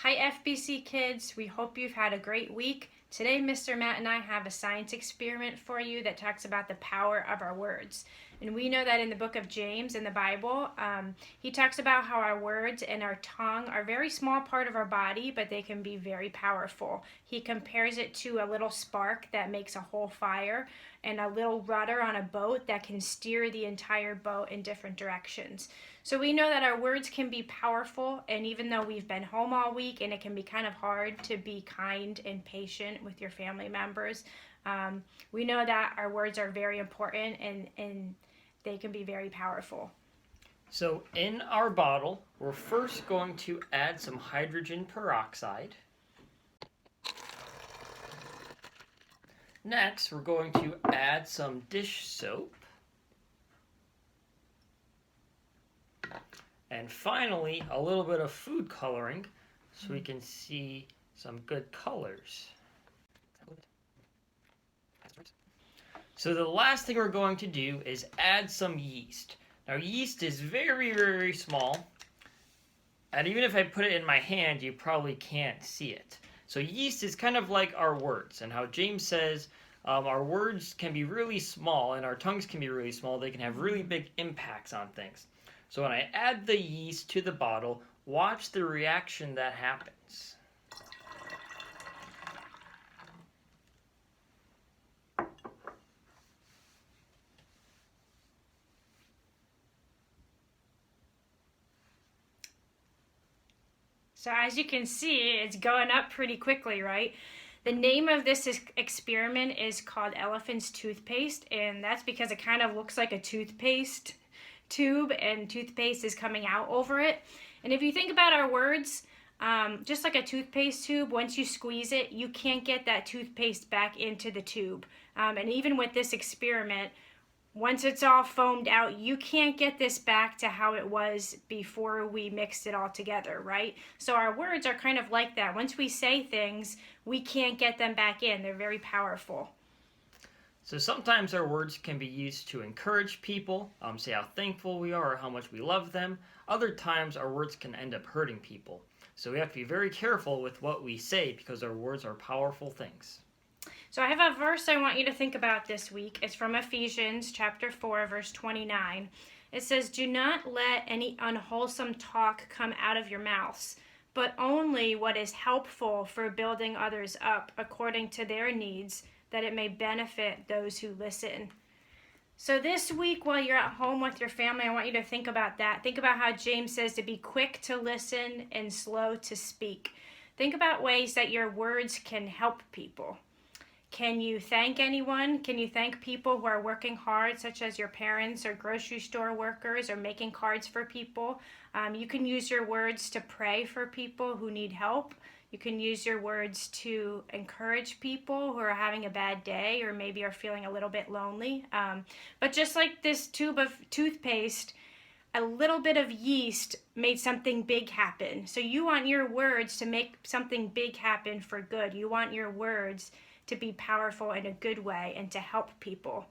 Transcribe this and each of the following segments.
Hi FBC kids, we hope you've had a great week. Today Mr. Matt and I have a science experiment for you that talks about the power of our words. And we know that in the book of James in the Bible, he talks about how our words and our tongue are a very small part of our body, but they can be very powerful. He compares it to a little spark that makes a whole fire and a little rudder on a boat that can steer the entire boat in different directions. So we know that our words can be powerful, and even though we've been home all week and it can be kind of hard to be kind and patient with your family members, we know that our words are very important and they can be very powerful. So in our bottle, we're first going to add some hydrogen peroxide. Next, we're going to add some dish soap. And finally, a little bit of food coloring so we can see some good colors. So the last thing we're going to do is add some yeast. Now yeast is very, very small, and even if I put it in my hand, you probably can't see it. So yeast is kind of like our words, and how James says our words can be really small and our tongues can be really small. They can have really big impacts on things. So when I add the yeast to the bottle, watch the reaction that happens. So as you can see, it's going up pretty quickly, right? The name of this experiment is called Elephant's Toothpaste, and that's because it kind of looks like a toothpaste tube and toothpaste is coming out over it. And if you think about our words, just like a toothpaste tube, once you squeeze it, you can't get that toothpaste back into the tube. And even with this experiment, once it's all foamed out, you can't get this back to how it was before we mixed it all together, right? So our words are kind of like that. Once we say things, we can't get them back in. They're very powerful. So sometimes our words can be used to encourage people, say how thankful we are or how much we love them. Other times our words can end up hurting people. So we have to be very careful with what we say because our words are powerful things. So I have a verse I want you to think about this week. It's from Ephesians chapter 4, verse 29. It says, "Do not let any unwholesome talk come out of your mouths, but only what is helpful for building others up according to their needs, that it may benefit those who listen." So this week, while you're at home with your family, I want you to think about that. Think about how James says to be quick to listen and slow to speak. Think about ways that your words can help people. Can you thank anyone? Can you thank people who are working hard, such as your parents or grocery store workers, or making cards for people? You can use your words to pray for people who need help. You can use your words to encourage people who are having a bad day or maybe are feeling a little bit lonely. But just like this tube of toothpaste, a little bit of yeast made something big happen. So you want your words to make something big happen for good. You want your words to be powerful in a good way and to help people.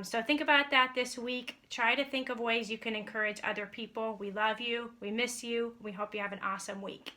So think about that this week. Try to think of ways you can encourage other people. We love you. We miss you. We hope you have an awesome week.